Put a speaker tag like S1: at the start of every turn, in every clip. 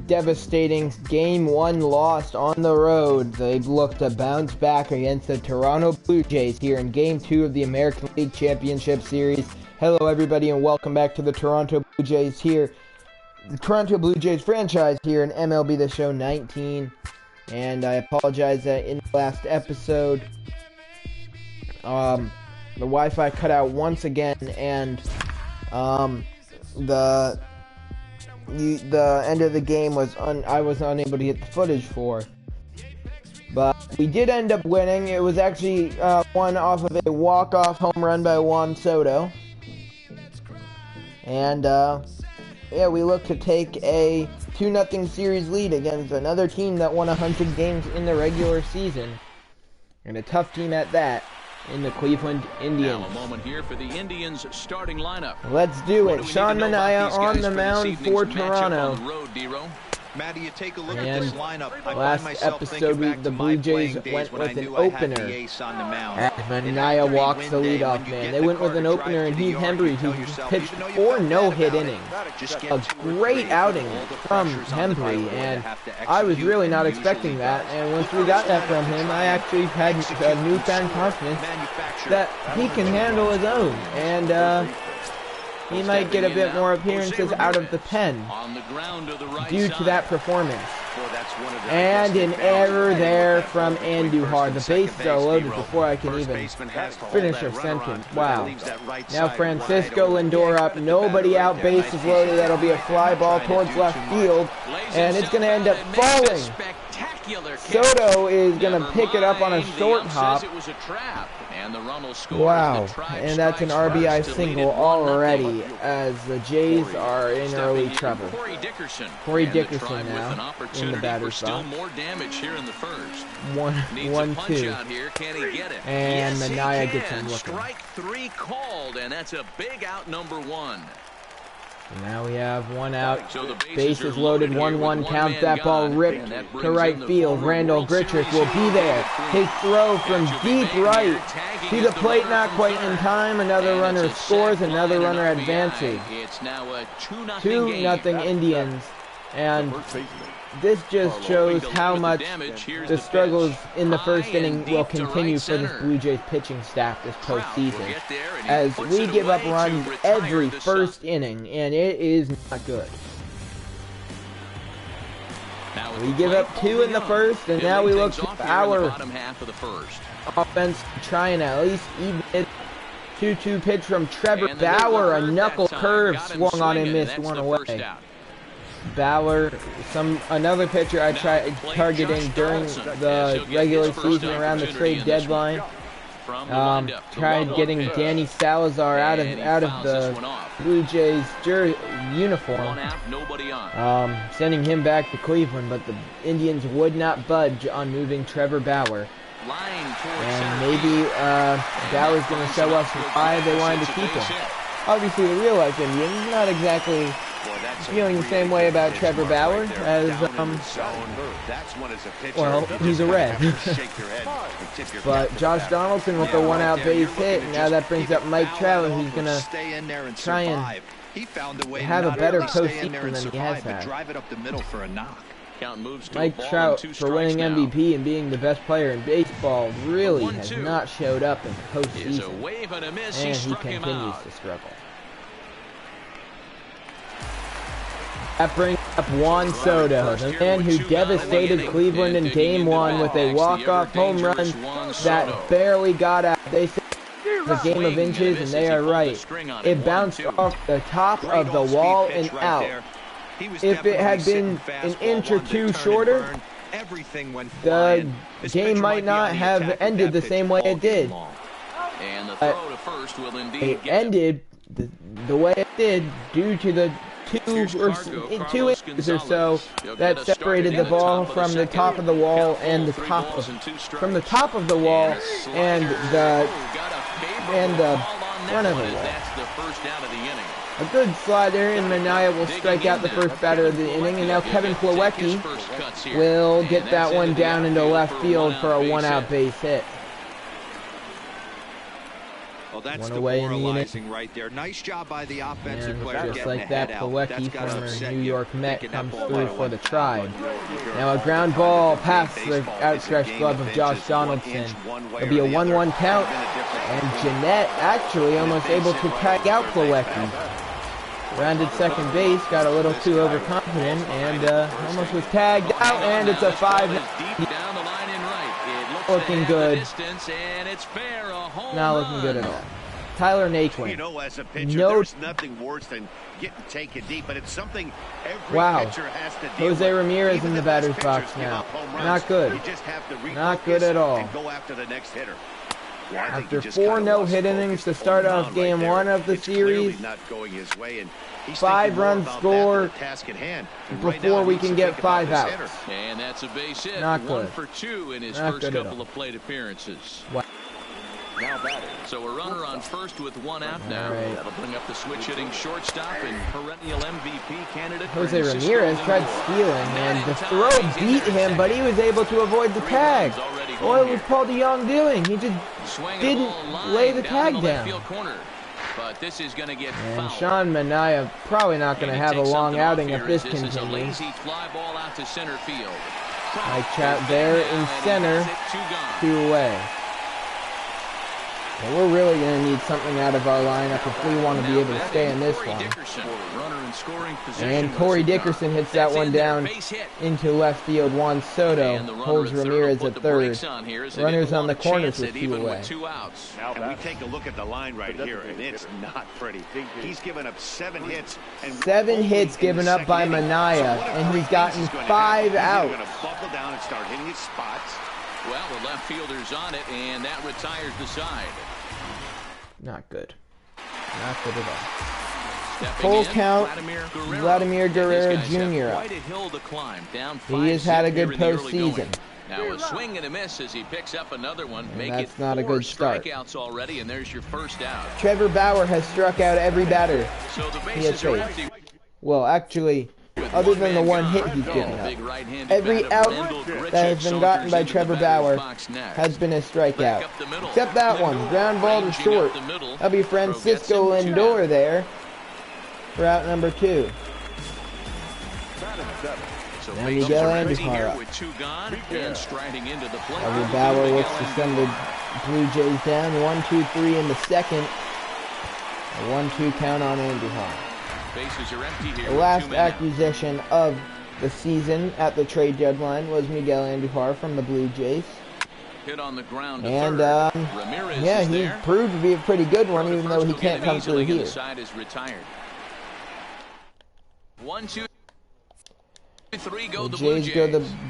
S1: devastating Game 1 loss on the road. They look to bounce back against the Toronto Blue Jays here in Game 2 of the American League Championship Series. Hello everybody and welcome back to the Toronto Blue Jays here. The Toronto Blue Jays franchise here in MLB The Show 19. And I apologize that in the last episode, the Wi-Fi cut out once again, and the end of the game was I was unable to get the footage for. But we did end up winning. It was actually won off of a walk-off home run by Juan Soto. And yeah, we look to take a 2-0 series lead against another team that won 100 games in the regular season. And a tough team at that in the Cleveland Indians.
S2: Now a moment here for the Indians starting lineup.
S1: Let's do it. Sean Manaea on the mound for Toronto.
S3: Maddie, you take a look
S1: and
S3: at this lineup.
S1: last episode, the Blue Jays went with an opener. Manaea walks the leadoff man. They went with an opener, and Heath Hembree, who pitched 4 no-hit innings. A great outing from Hembree, and I was really not expecting that. And once we got that from him, I actually had a newfound confidence that he can handle his own. And he might get a bit more appearances out of the pen due to that performance. And an error there from Andujar. The bases are loaded before I can even finish a sentence. Wow. Now Francisco Lindor up. Nobody out. Bases loaded. That'll be a fly ball towards left field. And it's going to end up falling. Soto is going to pick it up on a short hop. Wow, and that's an RBI single already as the Jays are in early trouble. Corey Dickerson now in the batter's box. 1-2. And Manaea gets him looking.
S2: Strike 3 called, and that's a big out, number 1.
S1: Now we have 1 out, bases loaded, 1-1 count, that ball ripped to right field. Randall Grichuk will be there. His throw from deep right to the plate, not quite in time. Another runner scores, another runner advances. 2-0 Indians, and this just shows how much the struggles in the first inning will continue for this Blue Jays pitching staff this postseason, as we give up runs every first inning, and it is not good. We give up 2 in the first, and now we look to our offense to try and at least even it. 2-2 pitch from Trevor Bauer, a knuckle curve swung on and missed one away. Bauer, another pitcher I tried targeting during the regular season around the trade deadline. Tried getting Danny Salazar out of the Blue Jays uniform, sending him back to Cleveland, but the Indians would not budge on moving Trevor Bauer. And maybe Bauer's going to show us why they wanted to keep him. Obviously, the real-life Indians not exactly feeling the same way about Trevor Bauer as, well, he's a Red. But Josh Donaldson with a 1-out base hit, and now that brings up Mike Trout, who's going to try and have a better postseason than he has had. Mike Trout, for winning MVP and being the best player in baseball, really has not showed up in postseason, and he continues to struggle. That brings up Juan Soto, the man who devastated Cleveland in Game 1 with a walk-off home run that barely got out. They say it's a game of inches, and they are right. It bounced off the top of the wall and out. If it had been an inch or 2 shorter, the game might not have ended the same way it did. It ended the way it did due to the 2 inches or so that separated the ball from the top of the wall and the top of the wall and the front of the wall. A good slider, and Manaea will strike out the first batter of the inning, and now Kevin Plawecki will get that one down into left field for a 1-out base hit.
S3: that's
S1: away in the inning.
S3: demoralizing right there. Nice job by the offensive player.
S1: Just like that, Plawecki, former New York Met, comes through for the Tribe. Now a ground ball past the outstretched glove of Josh Donaldson. It'll be a 1-1 count, and Jeanette actually almost able to tag out Plawecki. Rounded second base, got a little too overconfident, and almost was tagged out, and it's a 5. Looking good. Not looking good at all. Tyler Naquin.
S4: You know, as a pitcher, there's nothing worse than getting taken deep, but it's something every pitcher has to deal
S1: Jose
S4: with.
S1: Ramirez in the batter's box now. Not good. Not good at all.
S4: And go after the next hitter. Well,
S1: after 4 no-hit innings to start off game 1 of the series, 5 runs scored before we can get 5 outs.
S2: And that's a base hit.
S1: Not good.
S2: 1 for 2 in his
S1: Not
S2: first couple of plate appearances.
S1: Wow.
S2: So a runner on first with 1 out now.
S1: Right.
S2: That'll bring up the switch-hitting shortstop and perennial MVP candidate.
S1: Jose Ramirez tried stealing, and the throw beat him, but he was able to avoid the tag. What was Paul DeYoung doing? He just didn't lay the tag down.
S2: But this is going to get
S1: and
S2: fouled.
S1: Sean Manaea probably not going to have a long outing if this continues.
S2: Fly ball out to center field.
S1: Mike Trout there in center, 2 away. Well, we're really going to need something out of our lineup if we want to be able to stay in this one. And Corey Dickerson hits that one down into left field. Juan Soto holds Ramirez at third. Runners on the corners with 2 away.
S4: And we take a look at the line right here, and it's not pretty. He's given up 7 hits. And
S1: 7 hits given up by Manaea, and he's gotten 5 outs.
S4: He's going to buckle down and start hitting his spots.
S2: Well, the left fielder's on it, and that retires the side.
S1: Not good. Not good at all. Full count, Vladimir Guerrero Jr. up. He has had a good postseason.
S2: Now a swing and a miss as he picks up another one.
S1: And that's not a good start.
S2: Strikeouts already, and there's your first out.
S1: Trevor Bauer has struck out every batter
S2: So the
S1: he has
S2: bases are
S1: faced.
S2: empty.
S1: Well, actually, other than the 1 hit he's given up, every out that has been gotten by Trevor Bauer has been a strikeout. Except that one, ground ball to short. That'll be Francisco Lindor there for out number 2. Now Miguel Andujar up. Trevor Bauer looks to send the Blue Jays down 1-2-3 in the second. A 1-2 count on Andujar. The last acquisition of the season at the trade deadline was Miguel Andujar from the Blue Jays.
S2: Hit on the ground
S1: and yeah, he proved to be a pretty good one, even though he can't come through here.
S2: The side is retired. 1, 2, 3 go the Blue Jays.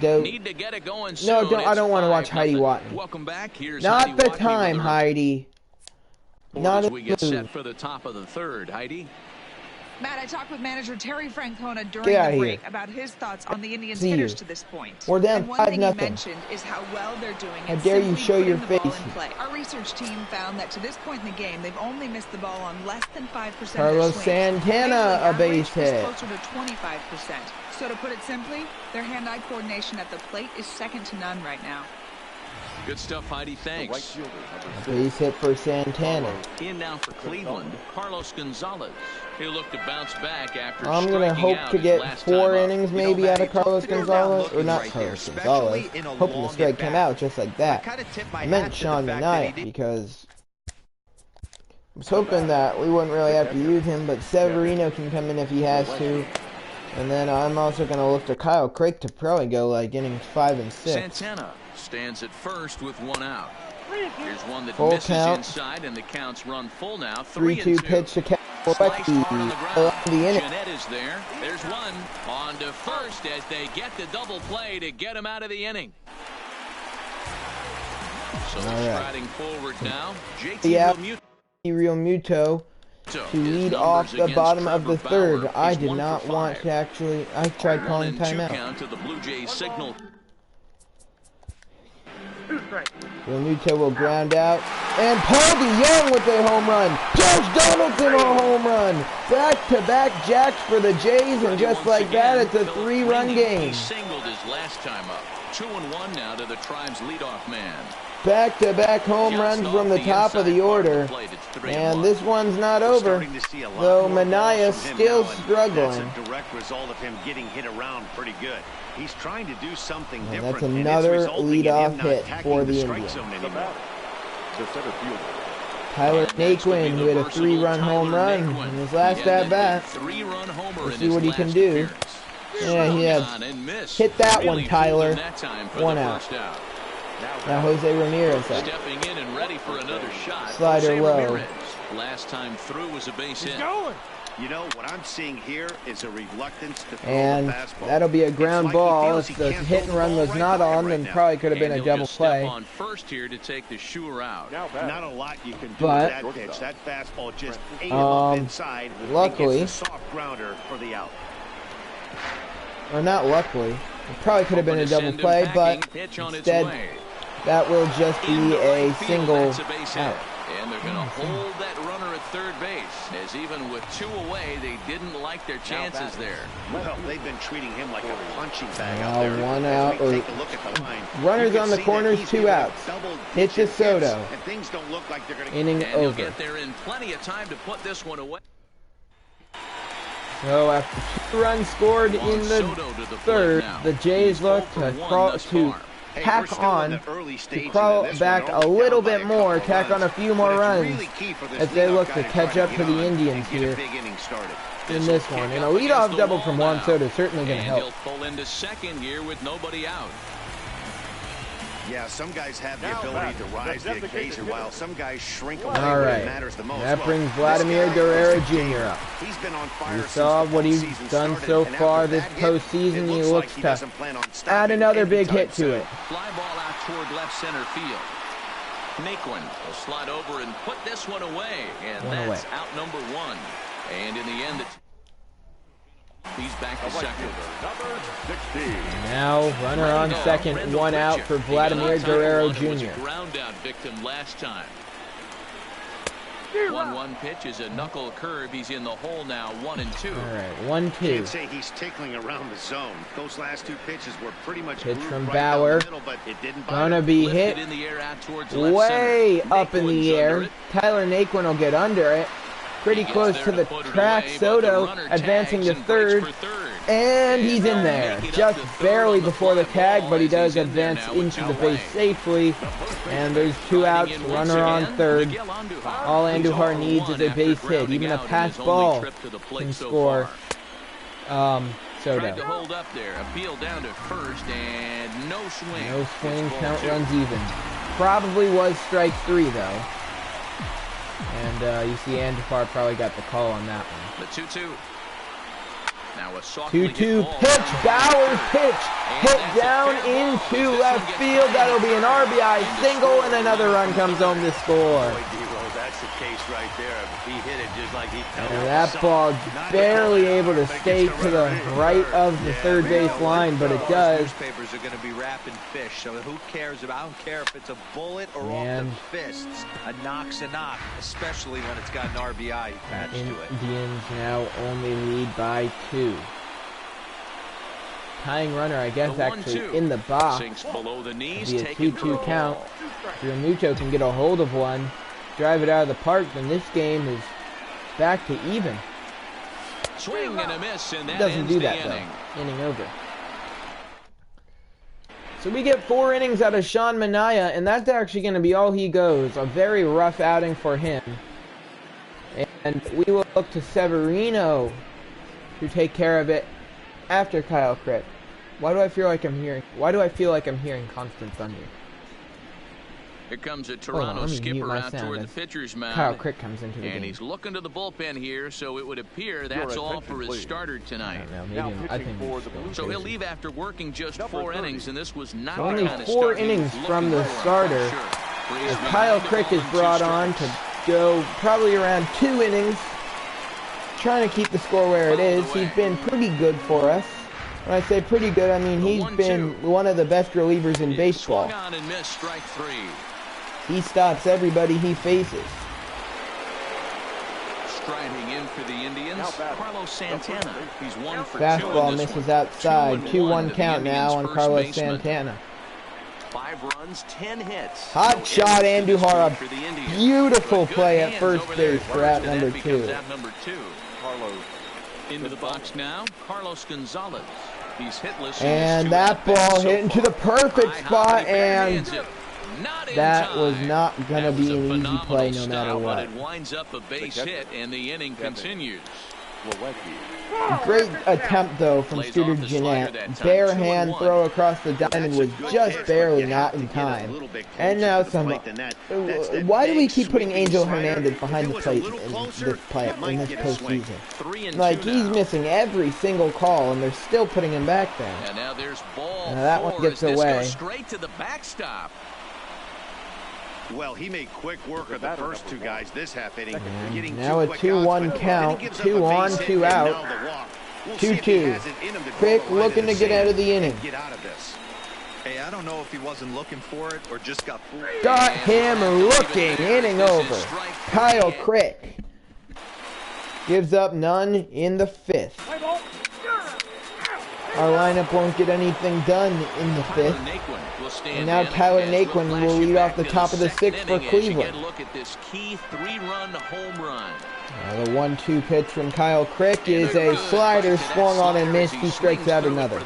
S2: Need to get it going soon.
S1: No, I don't want to watch Heidi Watton.
S2: Welcome back. Here's
S1: not the time, Heidi. Not
S2: as we get set for the top of the 3rd, Heidi.
S5: Matt, I talked with manager Terry Francona during the break about his thoughts on the Indians' hitters to this point.
S1: We're down 5-0.
S5: One thing he mentioned is how well they're doing.
S1: How dare you show your face?
S5: Our research team found that to this point in the game, they've only missed the ball on less than 5%
S1: Carlos
S5: of their
S1: Santana, a base hit.
S5: Closer to 25%. So to put it simply, their hand-eye coordination at the plate is second to none right now.
S2: Good stuff, Heidi. Thanks.
S1: Base hit for Santana.
S2: In now for Cleveland, Carlos Gonzalez. He'll look to bounce back after
S1: I'm going to hope to get 4 innings maybe out of Carlos Gonzalez. Or not Carlos Gonzalez. Hoping the strike come out just like that. I meant Sean Manaea because I was hoping that we wouldn't really have to use him, but Severino can come in if he has to. And then I'm also going to look to Kyle Craig to probably go like innings 5 and 6.
S2: Santana stands at first with 1 out. Here's one that
S1: full
S2: misses
S1: count.
S2: Inside, and the counts run full now.
S1: 3-2 pitch to Plawecki. The inning.
S2: Jeanette is there. There's one on to first as they get the double play to get him out of the inning. So striding forward now, JT
S1: Realmuto to lead off the bottom of the 3rd. I did not want to actually. I tried calling timeout.
S2: To the Blue Jays signal.
S1: Realmuto will ground out, and Paul DeYoung with a home run. Josh Donaldson a home run. Back-to-back jacks for the Jays, and just like that, it's a 3-run game.
S2: He singled his last time up. 2-1 now to the Tribe's leadoff man.
S1: Back-to-back home runs from the top of the order. And this one's not over, though Manaea still struggling.
S4: That's a direct result of him getting hit around pretty good. He's trying to do something different.
S1: That's another leadoff hit for the Indians. Tyler Naquin, who hit a 3-run home run in his last at-bat. Let's see what he can do. Yeah, he has hit that one, Tyler. 1 out. Now Jose Ramirez up.
S2: Stepping in and ready for another shot.
S1: Slider low.
S2: Last time through was a base hit.
S4: You know, what I'm seeing here is a reluctance to throw
S1: and
S4: the fastball.
S1: That'll be a ground ball. If the hit and run was not on, then probably could have been a double play.
S2: On first here to take the shoe out.
S4: Not a lot you can do with that pitch. That fastball just ate him up inside.
S1: Luckily,
S4: a soft grounder for the out.
S1: Or not luckily. It probably could have been a double play, but instead that will just be a single out.
S2: And they're going to hold that runner at third base, as even with 2 away, they didn't like their chances there.
S4: Well, they've been treating him like a punching bag out there.
S1: 1 out.
S4: Take a look at the line.
S1: Runners on the corners, 2 outs. Hit to Soto.
S4: And things don't look like they're going to
S1: inning over.
S2: He'll get there in plenty of time to put this one away.
S1: So after 2 runs scored in the third, the Jays look to tack on, to crawl back a little bit more, tack on a few more runs as they look to catch up to the Indians here in this one. And a leadoff double from Juan Soto is certainly going to help.
S2: He'll pull into second here with nobody out.
S4: Yeah, some guys have the ability to rise the occasion, while some guys shrink away
S1: All
S4: when
S1: right.
S4: it matters the most.
S1: That brings Vladimir Guerrero Jr. up.
S4: He's been on fire.
S1: We saw what he's done so far this postseason. He looks to add another big hit to it.
S2: Fly ball out toward left center field. Naquin will slide over and put this one away, and that's out number 1. And in the end, he's back to second.
S1: Now runner on second, 1 out for Vladimir Guerrero Jr.
S2: Ground out victim last time. 1-1 pitch is a knuckle curve. He's in the hole now, 1-2.
S1: All right, 1-2.
S4: Can't say he's tickling around the zone. Those last 2 pitches were pretty much
S1: pitch from
S4: right
S1: Bauer.
S4: middle, but it didn't
S1: Gonna be hit
S2: in the air out towards
S1: way
S2: left
S1: up in the air. Tyler Naquin will get under it. Pretty close to the track. Soto advancing to third. And he's in there. Just barely before the tag, but he does advance into the base safely. And there's 2 outs, runner on third. All Andujar needs is a base hit. Even a pass ball can score Soto.
S2: Tried to hold up there. Appeal down to first, and no swing.
S1: No swing, count runs even. Probably was strike 3, though. And you see Andujar probably got the call on that one.
S2: The 2-2. Now a
S1: 2-2 pitch, Bauer's pitch, hit down into left field. That'll be an RBI single, and another run comes home to score.
S4: That's the case right there. He hit it just like he
S1: and that ball barely able to stay to the right of the third base line, but it does.
S3: Newspapers are going to be wrapping fish, so who cares about? I don't care if it's a bullet or off the fists. A knock's a knock, especially when it's got an RBI attached to it.
S1: Indians now only lead by 2. Tying runner, I guess, actually in the box.
S2: Sinks below the knees,
S1: be a 2-2 count. If Realmuto can get a hold of one, drive it out of the park, then this game is back to even.
S2: Swing and a miss, and that
S1: doesn't do that though. Inning over. So we get 4 innings out of Sean Manaea, and that's actually going to be all he goes. A very rough outing for him. And we will look to Severino to take care of it after Kyle Crick. Why do I feel like I'm hearing constant thunder?
S2: Here comes a Toronto skipper out toward the pitcher's mound.
S1: Kyle Crick comes into the game.
S2: And he's looking to the bullpen here, so it would appear that's all for his starter tonight.
S1: I think
S2: so he'll leave after working just 4 innings, and this was not
S1: only
S2: the kind of
S1: 4 innings from the starter. As Kyle Crick is brought on to go probably around 2 innings, trying to keep the score where it is. He's been pretty good for us. When I say pretty good, I mean he's been one of the best relievers in baseball. He stops everybody he faces.
S2: Striding in for the Indians, Carlos Santana. He's 1 for 2.
S1: Fastball misses outside. 2-1 count now on Carlos Santana.
S2: 5 runs, 10 hits.
S1: Hot shot, Andujar. Beautiful play at first base for out number 2.
S2: Carlos into the box now. Carlos Gonzalez. He's hitless.
S1: And that ball hit into the perfect spot, and that was not going to be an easy play no matter what.
S2: It winds up a base hit, and the inning continues.
S1: Great attempt, though, from Scooter Gennett. Bare hand throw across the diamond was just barely not in time. And now some... Why do we keep putting Angel Hernandez behind the plate in this postseason? Like, he's missing every single call, and they're still putting him back there.
S2: And now there's ball.
S1: That one gets away.
S2: Straight to the backstop.
S4: Well, he made quick work of the first 2 guys this half inning.
S1: Now a 2-1 count. 2 on, 2 out. 2-2. Quick looking to get out of the inning.
S3: Hey, I don't know if he wasn't looking for it or just got fooled.
S1: Got him looking. Inning over. Kyle Crick gives up none in the 5th. Our lineup won't get anything done in the 5th. And now Tyler Naquin will lead off the top of the 6th for Cleveland.
S2: Look at this key 3-run home run.
S1: The 1-2 pitch from Kyle Crick is a slider swung on and missed. He strikes out another.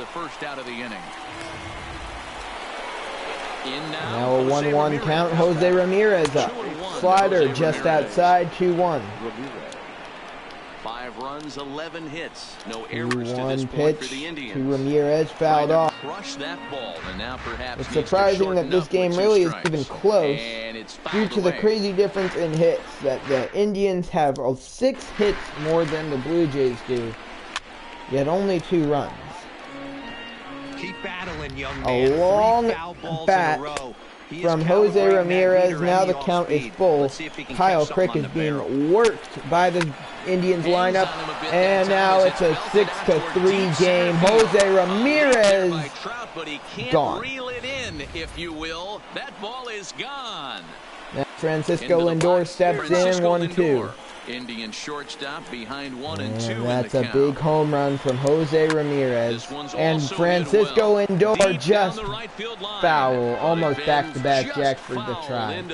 S1: Now a 1-1 count. Jose Ramirez up. Slider just outside, 2-1.
S2: 5 runs, 11 hits. No errors to this point for the Indians.
S1: To Ramirez, fouled off.
S2: Crush that ball, and now perhaps
S1: it's surprising that this game really isn't even close due to the crazy difference in hits. That the Indians have 6 hits more than the Blue Jays do, yet only 2 runs.
S3: Keep battling, young man.
S1: A long bat from Jose Ramirez. Now the count is full. Kyle Crick is being worked by the Indians lineup, and now it's a 6-3 game. Jose Ramirez gone.
S2: If you will, that ball is gone.
S1: Now Francisco Lindor steps in, 1-2.
S2: Indian shortstop behind 1 and 2.
S1: That's a big home run from Jose Ramirez. And Francisco Lindor just foul, almost back-to-back jacks for the try.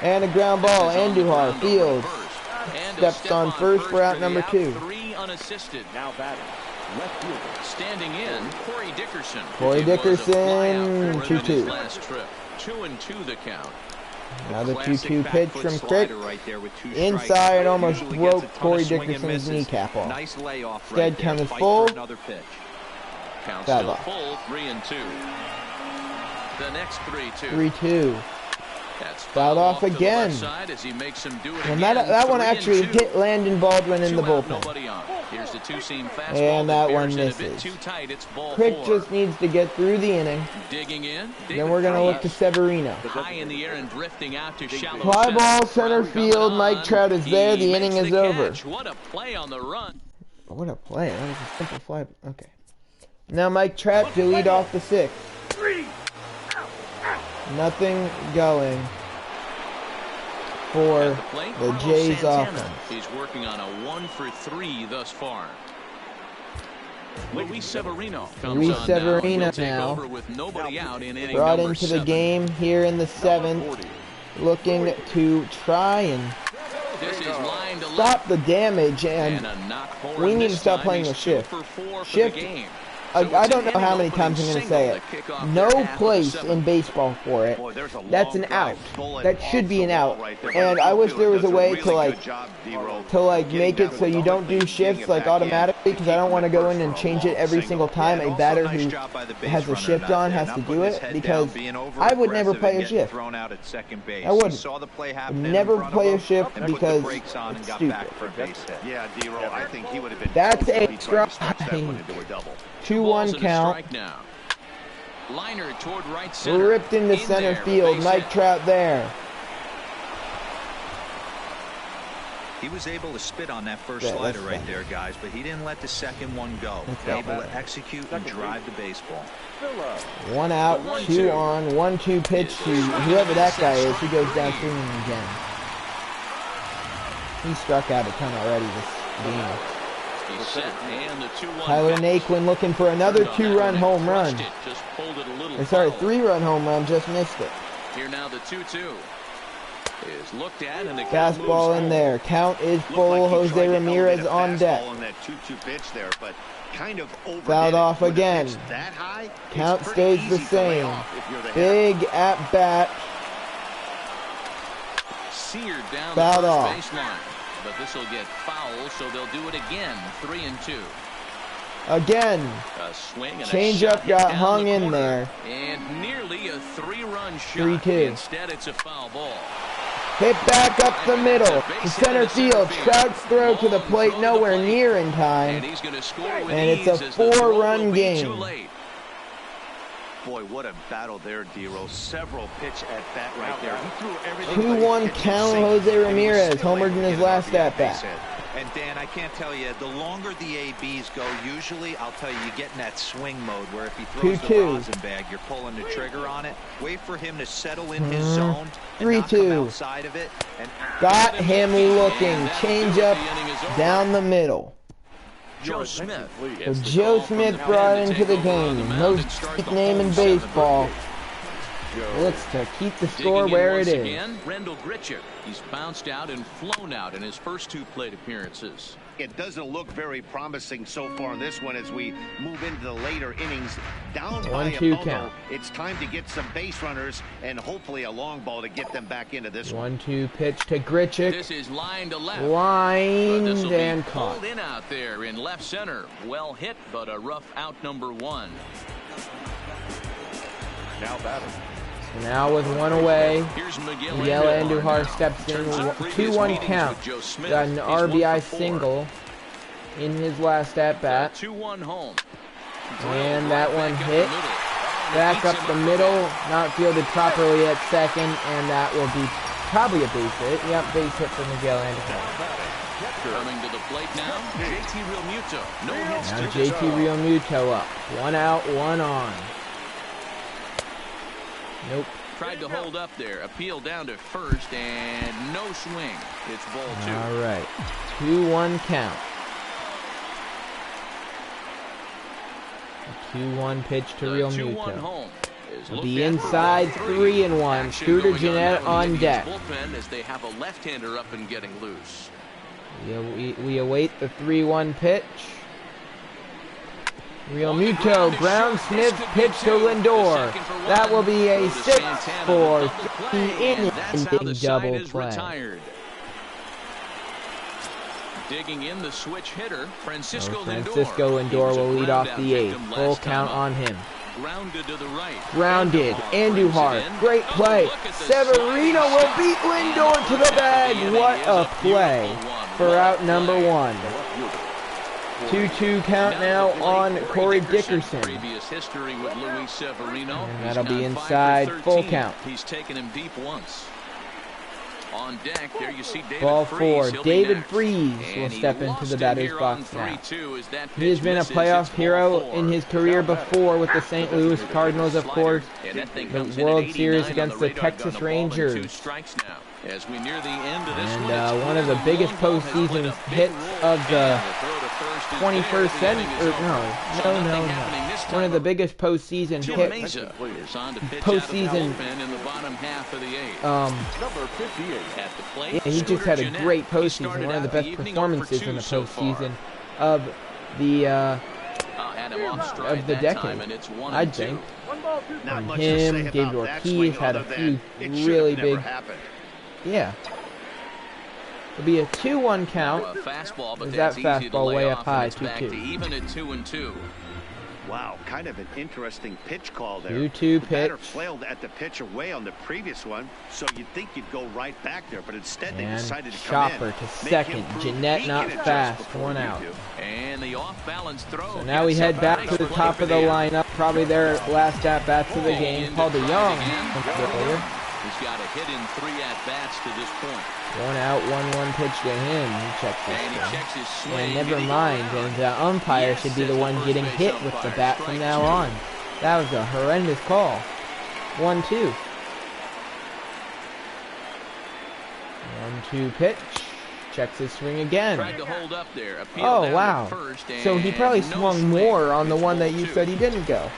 S1: And a ground ball. Andujar fields. Steps on first for out number 2.
S2: 3 unassisted. Now batting. Left fielder. Standing in, Corey Dickerson.
S1: Corey Dickerson, 2-2.
S2: 2-2 the count.
S1: Another 2-2 pitch from Crick. Inside, almost broke Corey Dickerson's kneecap off.
S3: Nice layoff.
S1: Instead, count is full.
S2: Count still full, 3-2. The next 3-2.
S1: 3-2. Fouled off again. And that one actually hit Landon Baldwin in the bullpen. And that one misses. Crick just needs to get through the inning. Then we're going to look to Severino. Fly ball, center field. Mike Trout is there. The inning is over.
S2: What a play on the run.
S1: What a play. That was a simple fly. Okay. Now Mike Trout to lead off the 6th. Nothing going for the Jays offense.
S2: He's working on a 1-for-3 thus far. Luis Severino comes on now with nobody out in inning
S1: brought into the game here in the 7th, looking to try and stop the damage, and we need to stop playing the shift. I don't know how many times I'm going to say it. No place in baseball for it. That's an out. That should be an out. And I wish there was a way to make it so you don't do shifts like automatically, because I don't want to go in and change it every single time. A batter who has a shift on has to do it, because I would never play a shift. I wouldn't. Never play a shift because it's stupid. That's a strike. 2-1 count.
S2: Liner toward right center.
S1: Ripped into center field. Mike Trout there.
S3: He was able to spit on that first slider right there, guys, but he didn't let the second one go. Able to execute and drive the baseball.
S1: 1 out, 2 on, 1-2 pitch to whoever that guy is. He goes down swinging again. He struck out a ton already this game.
S2: He's set, and the 2-1
S1: Tyler Naquin looking for another 2-run home run.
S2: Just pulled it a little
S1: sorry, 3-run home run, just missed it.
S2: Here now the 2-2 is looked at, and the
S1: fastball in there. Count is full.
S4: Like
S1: Jose Ramirez on deck.
S4: On that 2-2 pitch there, but kind of
S1: fouled off again.
S4: That high,
S1: count stays the same. Big at bat.
S2: Seared down
S1: fouled
S2: the
S1: off.
S2: first baseline. But this will get foul, so they'll do it again. 3-2.
S1: Again.
S2: A swing and
S1: changeup got hung in there.
S2: And nearly a 3-run shot.
S1: 3-2.
S2: Instead, it's a foul ball.
S1: Hit back up the middle to center field. Trout's throw to the plate nowhere near in time. And it's a 4-run game.
S3: Boy, what a battle there, D-Rose. Several pitch at bat right there. He threw everything.
S1: 2-1 count. Jose Ramirez homered in his last at bat.
S3: And Dan, I can't tell you, the longer the ABs go, usually, I'll tell you, you get in that swing mode where if he throws the rosin bag, you're pulling the trigger on it. Wait for him to settle in his zone and not come outside of it. And
S1: got him looking. Change up down the middle.
S2: Joe Smith.
S1: So Joe Smith brought into the game. Most name in baseball. Looks to keep the score where it is.
S2: Again, Rendell Gritchick. He's bounced out and flown out in his first 2 plate appearances.
S4: It doesn't look very promising so far in this one as we move into the later innings. Down by a ball, it's time to get some base runners and hopefully a long ball to get them back into this one.
S1: 1-2 pitch to Gritchick.
S2: This is line to left.
S1: Lined and caught.
S2: Pulled in out there in left center. Well hit, but a rough out number 1.
S6: Now batting.
S1: So now with 1 away, Miguel Andujar steps in. 2-1 count. Got an RBI single in his last at bat.
S2: 2-1 home.
S1: And that one hit. Back up the middle, not fielded properly at second, and that will be probably a base hit. Yep, base hit for Miguel Andujar.
S2: Coming to the plate now, JT Realmuto. No hits.
S1: Now JT Realmuto up. 1 out, 1 on. Nope.
S2: Tried to hold up there. Appeal down to first, and no swing. It's ball 2.
S1: All right. 2-1 count. A 2-1 pitch to Realmuto. The inside 3-1. Scooter Gennett on deck.
S2: As they have a left-hander up and getting loose.
S1: We await the 3-1 pitch. Realmuto ground Smith's pitch to Lindor. That will be a 6-4 inning double play.
S2: Digging in the switch hitter, Francisco
S1: Lindor will lead off the 8th. Full count on him.
S2: Grounded to the right.
S1: Grounded. Andujar. Great play. Severino will beat Lindor to the bag. What a play for out number 1. 2-2 count now on Corey Dickerson.
S2: Previous history with Luis Severino.
S1: And that'll be inside full count.
S2: He's taken him deep once. On deck, there you see David
S1: Ball
S2: Freese.
S1: 4. David Freese will step into the batter's box now. He has been a playoff hero in his career before with the St. Louis Cardinals, of course. The World Series against the Texas Rangers.
S2: As we near the end of this
S1: and one of the biggest postseason hits of the 21st century. No. One of the biggest postseason hits. Postseason.
S2: In the bottom half of the 8th.
S6: Number 58
S2: at the plate.
S1: Yeah, he just had a great postseason. One of the best performances in the postseason of the decade, I'd think. Him, David Ortiz had a few really big. Yeah. It'll be a 2-1 count. Is that fastball way up high? 2-2.
S2: Even at 2-2.
S4: Wow, kind of an interesting pitch call there.
S1: 2-2
S4: pitch.
S1: The
S4: batter flailed at the pitch away on the previous one, so you'd think you'd go right back there, but instead they decided to come in.
S1: Chopper to second. Jeanette not fast. 1 out.
S2: And the off-balance throw.
S1: So now we head back to the top of the lineup. Probably their last at-bats of the game. Paul DeYoung.
S2: He's got a hit in 3 at-bats to this point.
S1: 1 out, 1-1 pitch to him. He checks his
S2: and he checks his swing.
S1: And never mind. And the umpire should be the one getting hit with the bat from now on. That was a horrendous call. 1-2. 1-2 pitch. checks his swing again.
S2: Tried to hold up there.
S1: Oh, wow. So he probably swung more on the one that you said he didn't go.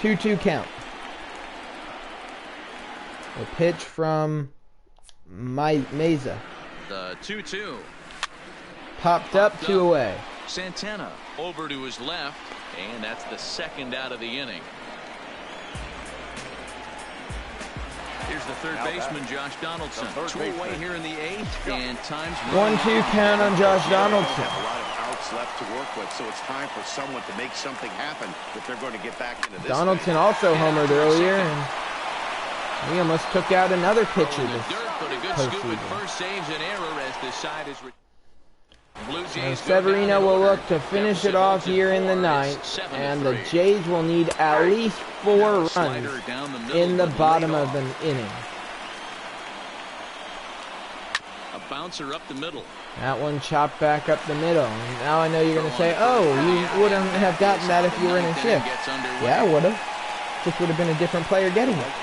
S1: 2-2 count. A pitch from Meza.
S2: The 2-2.
S1: Popped up, 2 away.
S2: Santana over to his left, and that's the second out of the inning. Here's the third baseman, Josh Donaldson. 2 away here in the 8th, and time's
S1: 1-2 count on Josh Donaldson.
S4: A lot of outs left to work with, so it's time for someone to make something happen if they're going to get back into this.
S1: Donaldson also homered earlier, and he almost took out another pitcher this postseason.
S2: First saves an error as the side is.
S1: And Severino will look to finish it off here in the 9th, and the Jays will need at least 4 runs in the bottom of an inning.
S2: A bouncer up the middle.
S1: That one chopped back up the middle. And now I know you're going to say, oh, you wouldn't have gotten that if you were in a shift. Yeah, I would have. Just would have been a different player getting it.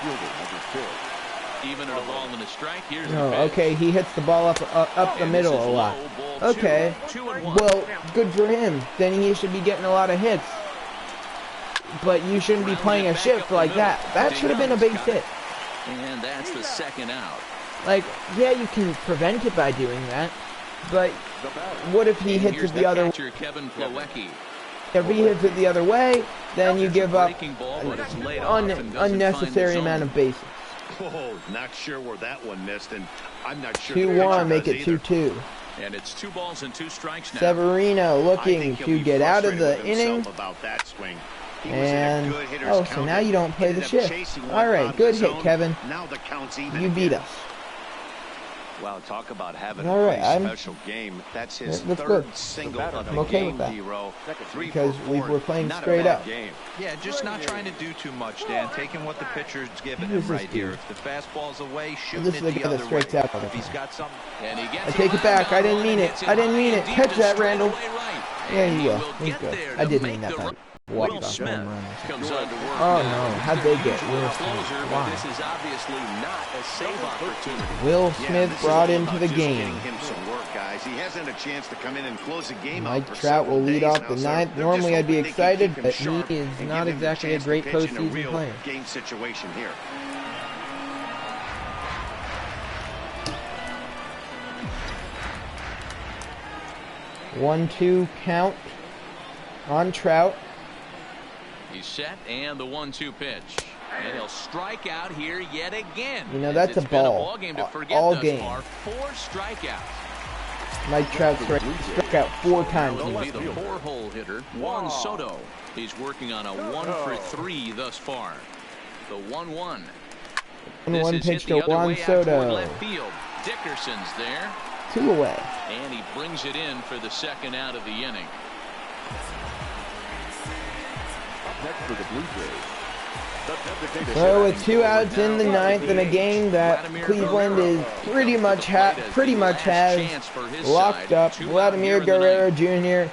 S2: Even at a ball and a strike, here's
S1: okay, he hits the ball up the middle a lot. Okay, well, good for him. Then he should be getting a lot of hits. But you shouldn't be playing a shift like that. That should have been a base hit.
S2: And that's the second out.
S1: Like, yeah, you can prevent it by doing that. But what if he hits it the other way? If he hits it the other way, then you give up an unnecessary amount of bases.
S4: Oh, not sure where that one missed, and I'm not sure.
S1: 2-1, make it 2-2.
S2: And it's 2 balls and 2 strikes now.
S1: Severino looking to get out of the inning. And, oh, so now you don't play the shift. All right, good hit, Kevin. You beat us.
S4: Well, talk about having
S1: all right,
S4: a special game. That's his third single of the game, D-Row.
S1: Because we were playing straight up.
S3: Yeah, just not trying to do too much, Dan. Taking what the pitcher's giving him right here. If the fastball's away, shooting it the other way. If he's got something.
S1: I take it back. I didn't mean it. I didn't mean it. Catch that, Randall. Yeah, you will. He's good. I didn't mean that part. What the home run. Oh no, how'd they get Will Smith? Why?
S2: This is obviously not a save opportunity.
S1: Will Smith brought into the game. Mike Trout will lead off the 9th. Normally I'd be excited, but he is not exactly a great postseason player.
S4: Game situation here.
S1: One-two count on Trout.
S2: He's set, and the 1-2 pitch. And he'll strike out here yet again.
S1: You know, that's a ball. All game.
S2: 4 strikeouts.
S1: Mike Trout struck out 4 times.
S2: He'll be the 4-hole hitter, Juan Soto. He's working on a 1-for-3 thus far. The 1-1.
S1: 1-1 pitch to Juan Soto.
S2: Left field. Dickerson's there.
S1: 2 away.
S2: And he brings it in for the second out of the inning.
S6: Next for the Blue Jays.
S1: So with 2 outs in the 9th in a game that Cleveland is pretty much has locked up, Vladimir Guerrero Jr.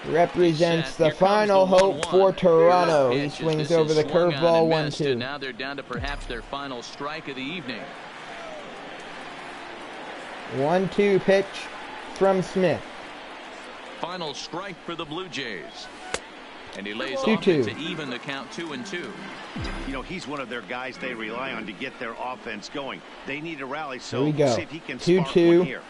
S1: represents the final hope for Toronto. He swings over the curveball 1-2.
S2: Now they're down to perhaps their final strike of the evening.
S1: 1-2 pitch from Smith.
S2: Final strike for the Blue Jays. And he lays
S1: 2-2
S2: off it to even the count 2-2.
S4: You know, he's one of their guys they rely on to get their offense going. They need a rally, so
S1: here we go.
S4: See if he can spark
S1: 2-2.
S4: one here.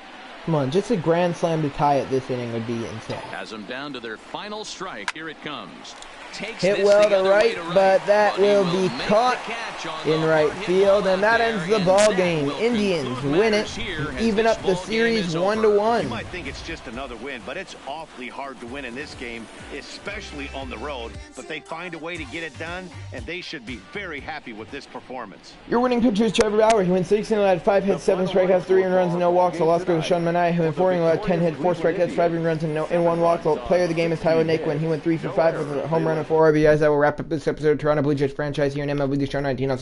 S1: Come on, just a grand slam to tie it this inning would be insane.
S2: Has them down to their final strike. Here it comes.
S1: Hit well to right, but that will be caught in right field, and that ends the ball game. Indians win it, even up the series 1-1.
S4: You might think it's just another win, but it's awfully hard to win in this game, especially on the road. But they find a way to get it done, and they should be very happy with this performance.
S1: Your winning pitcher is Trevor Bauer. He went 6 innings, had 5 hits, 7 strikeouts, 3 earned runs, and no walks. The loss goes to Sean Manaea, who went 4 innings, had 10 hits, 4 strikeouts, 5 earned runs, and 1 walk. The player of the game is Tyler Naquin. He went 3 for 5 with a home run and 4 RBIs. That will wrap up this episode of Toronto Blue Jays franchise here in MLB Show 19. I'll see you